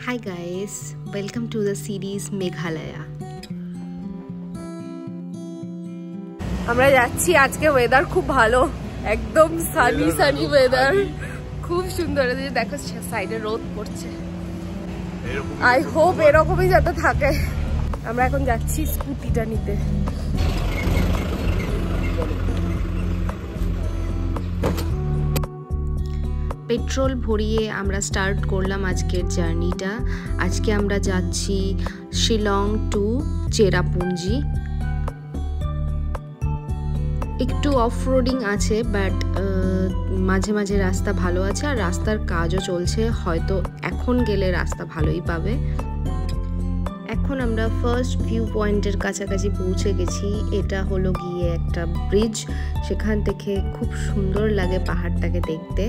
Hi guys, welcome to the series Meghalaya. আমরা যাচ্ছি আজকে ওয়েদার খুব ভালো একদম সানি ওয়েদার খুব সুন্দর দেখো সাইডে রোদ পড়ছে আই হোপ এরকমই যাতে থাকে আমরা এখন যাচ্ছি স্কুটিটা নিতে পেট্রোল ভরিয়ে আমরা স্টার্ট করলাম আজকের জার্নিটা। আজকে আমরা যাচ্ছি শিলং টু চেরাপুঞ্জি। একটু অফ রোডিং আছে বাট মাঝে মাঝে রাস্তা ভালো আছে আর রাস্তার কাজও চলছে, হয়তো এখন গেলে রাস্তা ভালোই পাবে। এখন আমরা ফার্স্ট ভিউ পয়েন্টের কাছাকাছি পৌঁছে গেছি। এটা হলো গিয়ে একটা ব্রিজ, সেখান থেকে খুব সুন্দর লাগে পাহাড়টাকে দেখতে।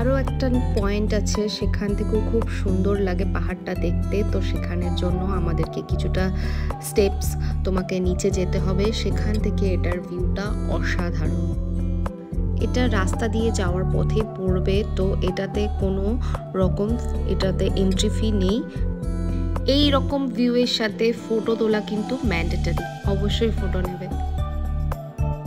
আরও একটা পয়েন্ট আছে, সেখান থেকেও খুব সুন্দর লাগে পাহাড়টা দেখতে। তো সেখানের জন্য আমাদেরকে কিছুটা স্টেপস তোমাকে নিচে যেতে হবে, সেখান থেকে এটার ভিউটা অসাধারণ। এটা রাস্তা দিয়ে যাওয়ার পথে পড়বে, তো এটাতে কোনো রকম এন্ট্রি ফি নেই। এই রকম ভিউয়ের সাথে ফটো তোলা কিন্তু ম্যান্ডেটরি, অবশ্যই ফটো নেবে।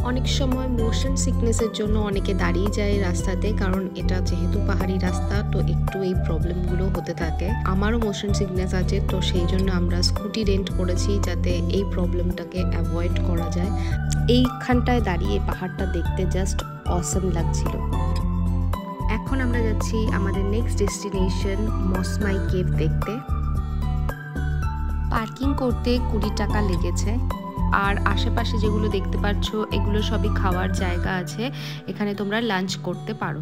অনেক সময় মোশন সিকনেসের জন্য অনেকে দাঁড়িয়ে যায় রাস্তাতে, কারণ এটা যেহেতু পাহাড়ি রাস্তা তো একটু এই প্রবলেমগুলো হতে থাকে। আমারও মোশন সিকনেস আছে, তো সেই জন্য আমরা স্কুটি রেন্ট করেছি যাতে এই প্রবলেমটাকে অ্যাভয়েড করা যায়। এইখানটায় দাঁড়িয়ে পাহাড়টা দেখতে জাস্ট অসম লাগছিল। এখন আমরা যাচ্ছি আমাদের নেক্সট ডেস্টিনেশন মসমাই কেভ দেখতে। পার্কিং করতে 20 টাকা লেগেছে। আর আশেপাশে যেগুলো দেখতে পাচ্ছ এগুলো সবই খাওয়ার জায়গা আছে, এখানে তোমরা লাঞ্চ করতে পারো।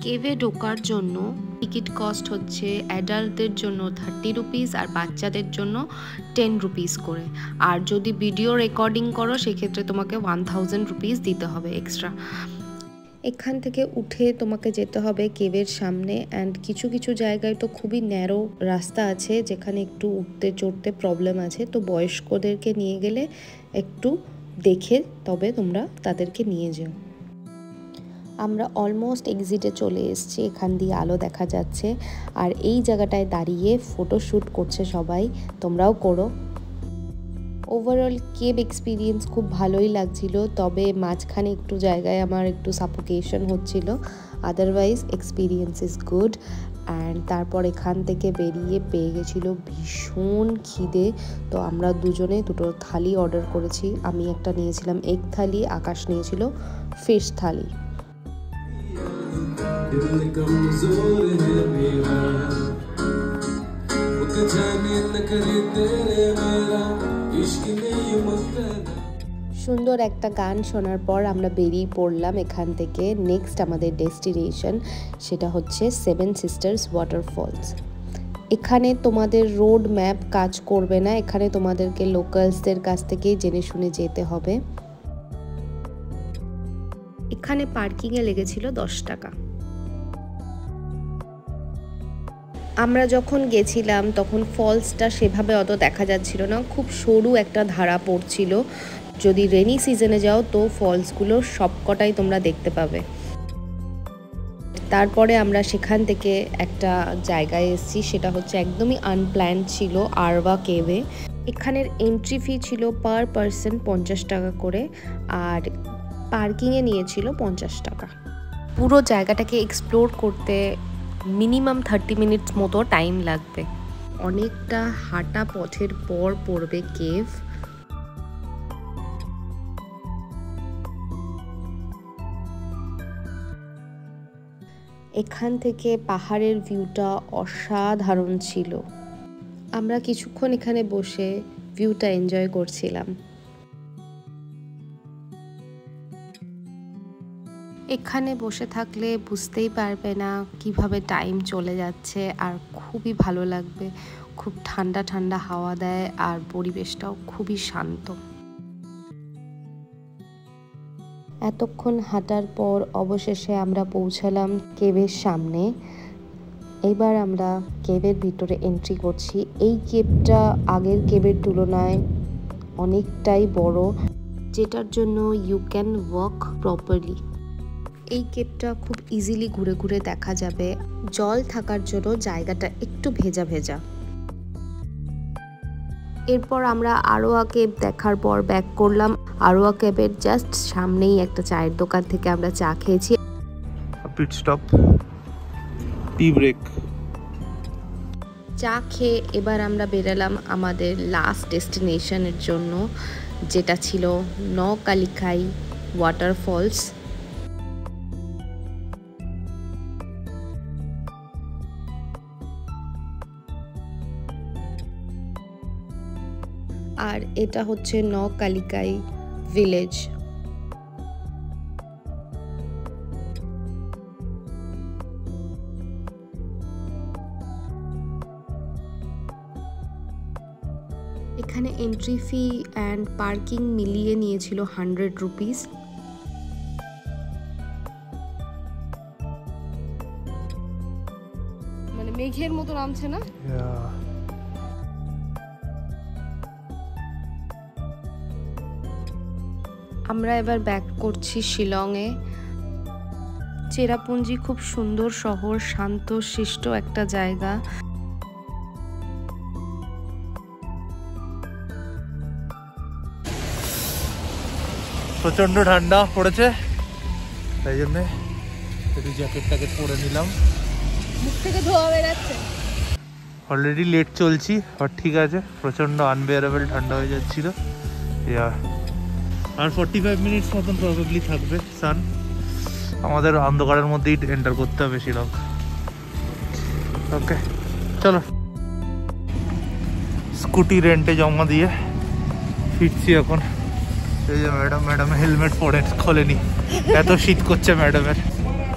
কেভে ঢোকার জন্য টিকিট কস্ট হচ্ছে অ্যাডাল্টদের জন্য 30 রুপিস আর বাচ্চাদের জন্য 10 রুপিস করে। আর যদি ভিডিও রেকর্ডিং করো সেক্ষেত্রে তোমাকে 1000 রুপিস দিতে হবে এক্সট্রা। এখান থেকে উঠে তোমাকে যেতে হবে কেভের সামনে। অ্যান্ড কিছু কিছু জায়গায় তো খুবই ন্যারো রাস্তা আছে, যেখানে একটু উঠতে চড়তে প্রবলেম আছে। তো বয়স্কদেরকে নিয়ে গেলে একটু দেখে তবে তোমরা তাদেরকে নিয়ে যেও। আমরা অলমোস্ট এক্সিটে চলে এসেছি, এখান দিয়ে আলো দেখা যাচ্ছে। আর এই জায়গাটায় দাঁড়িয়ে ফটোশ্যুট করছে সবাই, তোমরাও করো। ওভারঅল কেভ এক্সপিরিয়েন্স খুব ভালোই লাগছিল, তবে মাঝখানে একটু জায়গায় আমার একটু সাফোকেশন হচ্ছিল। Otherwise experience is good. And তারপর এখান থেকে বেরিয়ে পেয়ে গেছিলো ভীষণ খিদে, তো আমরা দুজনে দুটো থালি অর্ডার করেছি। আমি একটা নিয়েছিলাম এগ থালি, আকাশ নিয়েছিল ফিশ থালি। সুন্দর একটা গান শোনার পর আমরা বেরিয়ে পড়লাম এখান থেকে। নেক্সট আমাদের ডেস্টিনেশন সেটা হচ্ছে 7 সিস্টার্স ওয়াটারফলস। এখানে তোমাদের রোড ম্যাপ কাজ করবে না, এখানে তোমাদেরকে লোকালসদের কাছ থেকেই জেনে শুনে যেতে হবে। এখানে পার্কিংয়ে লেগেছিল 10 টাকা। আমরা যখন গেছিলাম তখন ফলসটা সেভাবে অত দেখা যাচ্ছিল না, খুব সরু একটা ধারা পড়ছিল। যদি রেনি সিজনে যাও তো ফলসগুলো সবকটাই তোমরা দেখতে পাবে। তারপরে আমরা সেখান থেকে একটা জায়গায় এসেছি, সেটা হচ্ছে একদমই আনপ্ল্যান্ড ছিল, আরবা কেভে। এখানের এন্ট্রি ফি ছিল পার পারসন 50 টাকা করে, আর পার্কিংয়ে নিয়েছিল 50 টাকা। পুরো জায়গাটাকে এক্সপ্লোর করতে মিনিমাম 30 মিনিটস মতো টাইম লাগবে। অনেকটা হাঁটা পথের পর পড়বে কেভ। এখান থেকে পাহাড়ের ভিউটা অসাধারণ ছিল। আমরা কিছুক্ষণ এখানে বসে ভিউটা এনজয় করছিলাম। এখানে বসে থাকলে বুঝতেই পারবে না কিভাবে টাইম চলে যাচ্ছে, আর খুবই ভালো লাগবে। খুব ঠান্ডা ঠান্ডা হাওয়া দেয় আর পরিবেশটাও খুবই শান্ত। এতক্ষণ হাঁটার পর অবশেষে আমরা পৌঁছালাম কেভের সামনে। এবার আমরা কেভের ভিতরে এন্ট্রি করছি। এই কেভটা আগের কেভের তুলনায় অনেকটাই বড়। যেটার জন্য ইউ ক্যান ওয়াক প্রপারলি। এই কেভটা খুব ইজিলি ঘুরে ঘুরে দেখা যাবে। জল থাকার জন্য জায়গাটা একটু ভেজা ভেজা। এরপর আমরা আরোয়া কেভ দেখার পর ব্যাক করলাম। আরোয়া কেভের জাস্ট সামনেই একটা চায়ের দোকান থেকে আমরা চা খেয়েছি। Pit stop, tea break. চা খেয়ে এবার আমরা বেরালাম আমাদের লাস্ট ডেস্টিনেশনের জন্য, যেটা ছিল নকালিকাই ওয়াটারফলস। আর এটা হচ্ছে নকালিকাই ভিলেজ। এখানে এন্ট্রি ফি অ্যান্ড পার্কিং মিলিয়ে নিয়েছিল 100 রুপিস। মানে মেঘের মতো নামছে না? আমরা এবার ব্যাক করছি শিলংয়ে। চেরাপুঞ্জি খুব সুন্দর শহর, শান্ত শিষ্ট একটা জায়গা। প্রচন্ড ঠান্ডা পড়েছে, তাই জন্য একটু জ্যাকেটটাকে পরে নিলাম। মুখ থেকে ধোয়া বেরাচ্ছে। অলরেডি লেট চলছি, আর ঠিক আছে। প্রচন্ড আনবেয়ারেবল ঠান্ডা হয়ে যাচ্ছিল। আর 45 মিনিটস মতন প্রবাবলি থাকবে সান। আমাদের অন্ধকারের মধ্যেই এন্টার করতে হবে শিলং। ওকে চলো, স্কুটি রেন্টে জমা দিয়ে ফিরছি এখন। এই যে ম্যাডাম হেলমেট পরে খোলেনি, এত শীত করছে ম্যাডামের।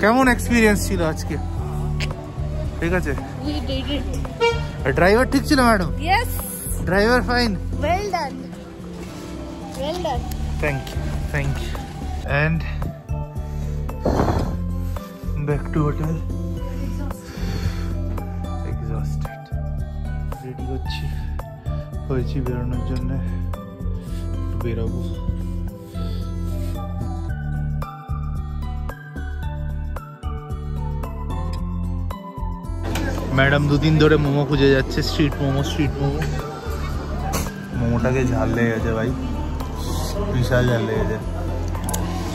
কেমন এক্সপিরিয়েন্স ছিল আজকে? ঠিক আছে, ড্রাইভার ঠিক ছিল madam? Yes, driver fine, well done, well done. Thank you. And back to hotel. Exhausted, ready হয়েছি বেরোনোর জন্য। বেরোবো। ম্যাডাম দুদিন ধরে মোমো খুঁজে যাচ্ছে, স্ট্রিট মোমো। মোমোটাকে ঝাল লেগে গেছে ভাই, বিশাল ঝাল লেগেছে।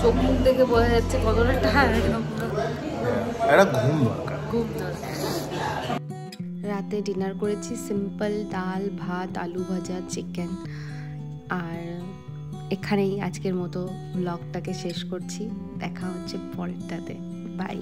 চোখ মুখ দেখে বোঝা যাচ্ছে কতটা টায়ার্ড। একটা ঘুম। রাতে ডিনার করেছি সিম্পল ডাল ভাত আলু ভাজা চিকেন। আর এখানেই আজকের মতো ব্লগটাকে শেষ করছি। দেখা হচ্ছে পরেরটাতে। বাই।